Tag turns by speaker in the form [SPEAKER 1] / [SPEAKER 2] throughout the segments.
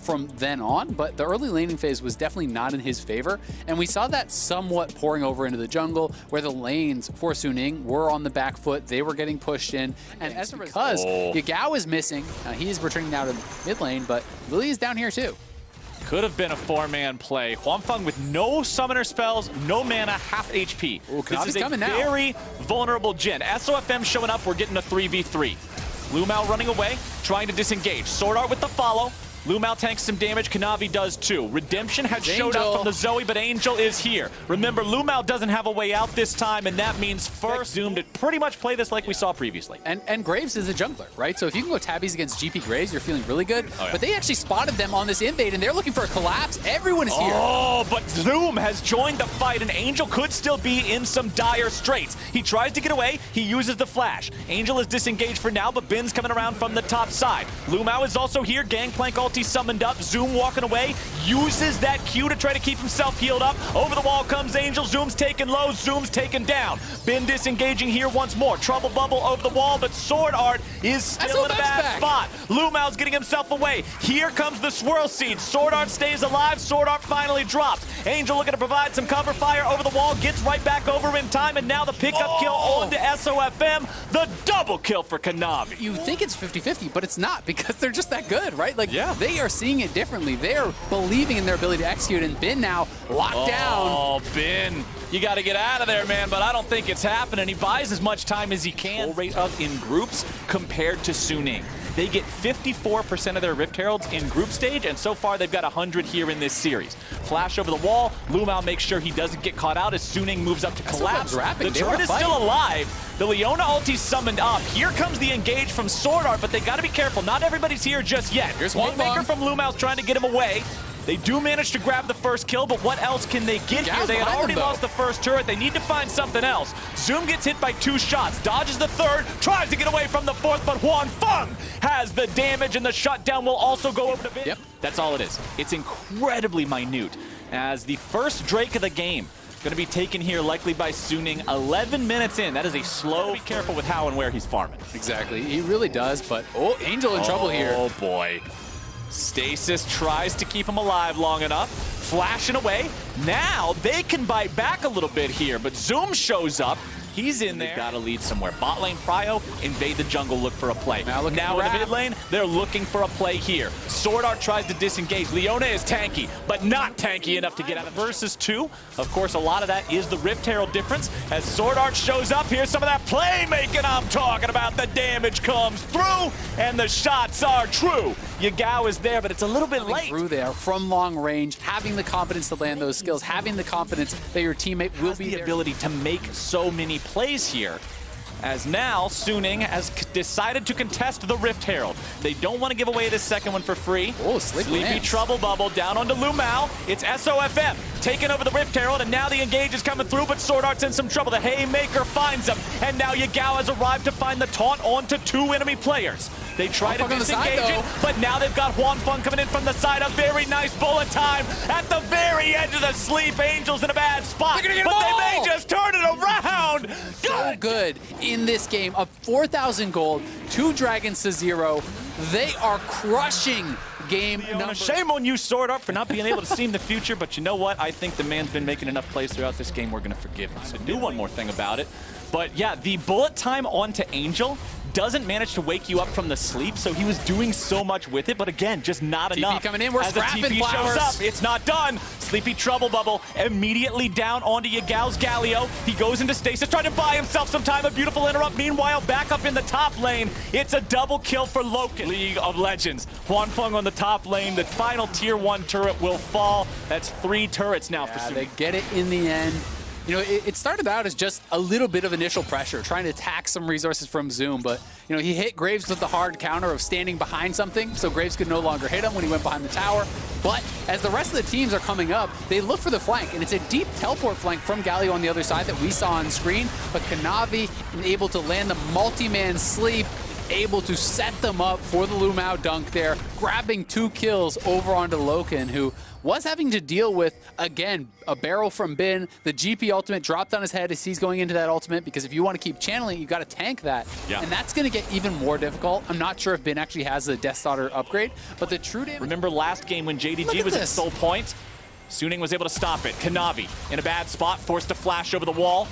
[SPEAKER 1] from then on, but the early laning phase was definitely not in his favor, and we saw that somewhat pouring over into the jungle, where the lanes for Suning were on the back foot, they were getting pushed in, and as because Yagao is missing, he is returning now to mid lane, but Lily is down here too.
[SPEAKER 2] Could have been a 4-man play. Huanfeng with no summoner spells, no mana, half HP.
[SPEAKER 1] Ooh,
[SPEAKER 2] this is a very vulnerable Jhin. SOFM showing up, we're getting a 3v3. Lumao running away, trying to disengage. Sword Art with the follow. Lumao tanks some damage, Kanavi does too. Redemption had showed up from the Zoe, but Angel is here. Remember, Lumao doesn't have a way out this time, and that means first Zoom to pretty much play this like we saw previously.
[SPEAKER 1] And Graves is a jungler, right? So if you can go tabbies against GP Graves, you're feeling really good. Oh, yeah. But they actually spotted them on this invade, and they're looking for a collapse. Everyone is here.
[SPEAKER 2] Oh, but Zoom has joined the fight, and Angel could still be in some dire straits. He tries to get away, he uses the flash. Angel is disengaged for now, but Bin's coming around from the top side. Lumao is also here, Gangplank ulti summoned up. Zoom walking away, uses that Q to try to keep himself healed up. Over the wall comes Angel, Zoom's taken low, Zoom's taken down. Bin disengaging here once more. Trouble bubble over the wall, but Sword Art is still in a bad spot. Lumao's getting himself away. Here comes the Swirl Seed. Sword Art stays alive, Sword Art finally drops. Angel looking to provide some cover fire over the wall, gets right back over in time, and now the pickup kill on to SOFM. The double kill for Kanavi.
[SPEAKER 1] You think it's 50-50, but it's not, because they're just that good, right? Like, they are seeing it differently. They're believing in their ability to execute, and Bin now locked down.
[SPEAKER 2] Oh, Bin, you got to get out of there, man, but I don't think it's happening. He buys as much time as he can. Rate of in groups compared to Suning. They get 54% of their Rift Heralds in group stage, and so far they've got 100 here in this series. Flash over the wall, Lumao makes sure he doesn't get caught out as Suning moves up to collapse. The turret is still alive. The Leona ulti summoned up. Here comes the engage from Sword Art, but they got to be careful. Not everybody's here just yet. Here's Waymaker from Lumao's trying to get him away. They do manage to grab the first kill, but what else can they get here? They had already lost the first turret. They need to find something else. Zoom gets hit by 2 shots, dodges the third, tries to get away from the fourth, but Huanfeng has the damage, and the shutdown will also go over to Bin. That's all it is. It's incredibly minute, as the first Drake of the game going to be taken here likely by Suning 11 minutes in. That is a slow. Be careful with how and where he's farming.
[SPEAKER 1] Exactly. He really does, but Angel in trouble here.
[SPEAKER 2] Oh boy. Stasis tries to keep him alive long enough. Flashing away. Now they can bite back a little bit here, but Zoom shows up. He's in there. They've got to lead somewhere. Bot lane Prio, invade the jungle, look for a play. Now in the mid lane, they're looking for a play here. Sword Art tries to disengage. Leona is tanky, but not tanky enough to get out of versus 2. Of course, a lot of that is the Rift Herald difference. As Sword Art shows up, here's some of that playmaking I'm talking about. The damage comes through, and the shots are true. Yagao is there, but it's a little bit late.
[SPEAKER 1] Through there from long range, having the confidence to land those skills, having the confidence that your teammate will be
[SPEAKER 2] the ability to make so many plays here. As now, Suning has decided to contest the Rift Herald. They don't want to give away this second one for free.
[SPEAKER 1] Oh,
[SPEAKER 2] Sleepy Trouble Bubble down onto Lumao. It's SOFM taking over the Rift Herald, and now the engage is coming through, but Sword Art's in some trouble. The Haymaker finds him, and now Yagao has arrived to find the taunt onto 2 enemy players. They try to disengage it, but now they've got Huanfeng coming in from the side. A very nice bullet time at the very edge of the sleep. Angel's in a bad spot, but they may just turn it around.
[SPEAKER 1] So good in this game. Up 4,000 gold, 2 dragons to 0. They are crushing game number.
[SPEAKER 2] Shame on you, Sword Art, for not being able to see in the future, but you know what? I think the man's been making enough plays throughout this game. We're going to forgive him. So do one more thing about it. But yeah, the bullet time onto Angel doesn't manage to wake you up from the sleep, so he was doing so much with it, but again, just not enough.
[SPEAKER 1] Coming in, we're
[SPEAKER 2] as the TP shows up, it's not done. Sleepy Trouble Bubble immediately down onto Yagao's Galio. He goes into stasis, trying to buy himself some time. A beautiful interrupt. Meanwhile, back up in the top lane, it's a double kill for Loken. League of Legends. Huanfeng on the top lane. The final tier 1 turret will fall. That's 3 turrets now for Suning.
[SPEAKER 1] They get it in the end. You know, it started out as just a little bit of initial pressure, trying to attack some resources from Zoom, but, you know, he hit Graves with the hard counter of standing behind something, so Graves could no longer hit him when he went behind the tower. But as the rest of the teams are coming up, they look for the flank, and it's a deep teleport flank from Galio on the other side that we saw on screen, but Kanavi able to land the multi-man sleep. able to set them up for the Lumao dunk there, grabbing 2 kills over onto Loken, who was having to deal with, again, a barrel from Bin. The GP ultimate dropped on his head as he's going into that ultimate, because if you want to keep channeling, you've got to tank that.
[SPEAKER 2] Yeah.
[SPEAKER 1] And that's going to get even more difficult. I'm not sure if Bin actually has the Death Starter upgrade, but the true damage...
[SPEAKER 2] Remember last game when JDG was at sole point? Suning was able to stop it. Kanavi in a bad spot, forced to flash over the wall.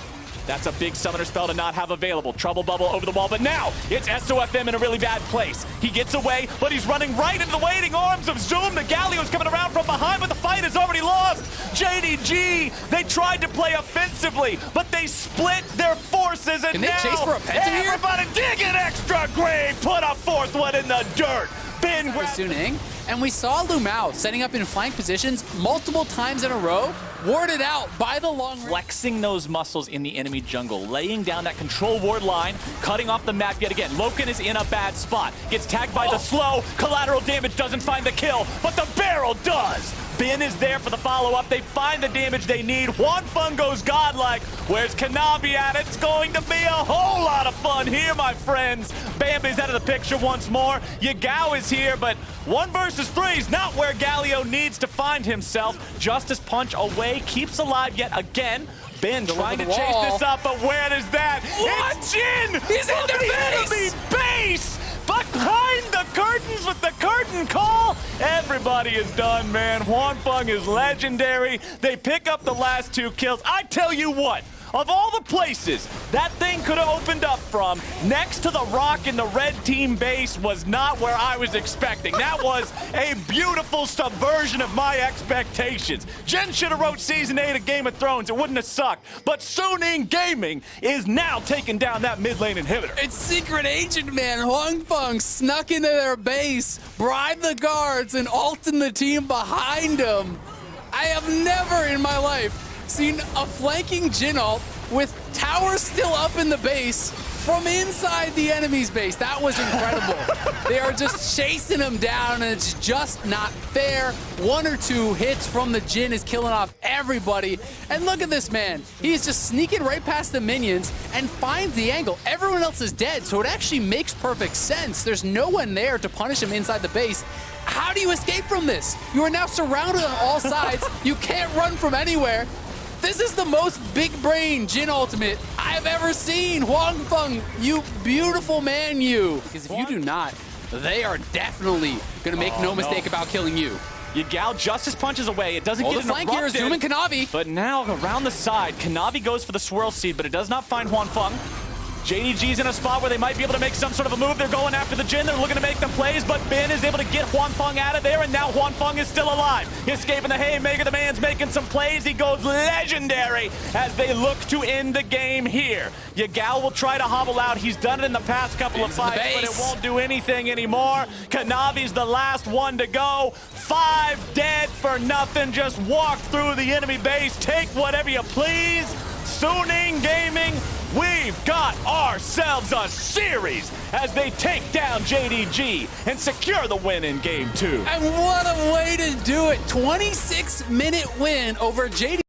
[SPEAKER 2] That's a big summoner spell to not have available. Trouble bubble over the wall, but now it's SOFM in a really bad place. He gets away, but he's running right into the waiting arms of Zoom. The Galio's coming around from behind, but the fight is already lost. JDG, they tried to play offensively, but they split their forces, and
[SPEAKER 1] Can they
[SPEAKER 2] now
[SPEAKER 1] chase for a penta here?
[SPEAKER 2] everybody dig an extra grave, put a 4th one in the dirt. Ben
[SPEAKER 1] Suning, and we saw Lumao setting up in flank positions multiple times in a row, warded out by the long range.
[SPEAKER 2] Flexing those muscles in the enemy jungle, laying down that control ward line, cutting off the map yet again. Loken is in a bad spot, gets tagged by the slow, collateral damage doesn't find the kill, but the barrel does. Ben is there for the follow-up. They find the damage they need. Juan Fung goes godlike. Where's Kanavi at? It's going to be a whole lot of fun here, my friends. Bambi's out of the picture once more. Yagao is here, but 1 versus 3 is not where Galio needs to find himself. Justice Punch away, keeps alive yet again. Ben trying to chase this up, but where is that?
[SPEAKER 1] What?
[SPEAKER 2] It's Jin!
[SPEAKER 1] He's in the
[SPEAKER 2] enemy base! Behind the curtains with the curtain call. Everybody is done, man. Juan Fung is legendary. They pick up the last 2 kills. I tell you what, of all the places that thing could have opened up from, next to the rock in the red team base was not where I was expecting. That was a beautiful subversion of my expectations. Jen should have wrote Season 8 of Game of Thrones. It wouldn't have sucked. But Suning Gaming is now taking down that mid lane inhibitor.
[SPEAKER 1] It's Secret Agent, man. Huang Feng snuck into their base, bribed the guards, and ulted the team behind him. I have never in my life seen a flanking Jin ult with towers still up in the base from inside the enemy's base. That was incredible. They are just chasing him down, and it's just not fair. 1 or 2 hits from the Jin is killing off everybody. And look at this man. He's just sneaking right past the minions and finds the angle. Everyone else is dead, so it actually makes perfect sense. There's no one there to punish him inside the base. How do you escape from this? You are now surrounded on all sides. You can't run from anywhere. This is the most big brain Jin ultimate I've ever seen. Huang Feng, you beautiful man, you. Because if you do not, they are definitely going to make no mistake about killing you.
[SPEAKER 2] Yagao Justice punches away. It doesn't get
[SPEAKER 1] the flank here is Zoom and Kanavi.
[SPEAKER 2] But now around the side, Kanavi goes for the swirl seed, but it does not find Juan Fung. JDG's in a spot where they might be able to make some sort of a move. They're going after the Jin. They're looking to make the plays, but Ben is able to get Juan Fung out of there, and now Juan Fung is still alive. Escaping the haymaker. The man's making some plays. He goes legendary as they look to end the game here. Yagao will try to hobble out. He's done it in the past couple of fights, but it won't do anything anymore. Kanavi's the last one to go. 5 dead for nothing. Just walk through the enemy base. Take whatever you please. Suning Gaming, we've got ourselves a series as they take down JDG and secure the win in Game 2.
[SPEAKER 1] And what a way to do it. 26-minute win over JDG.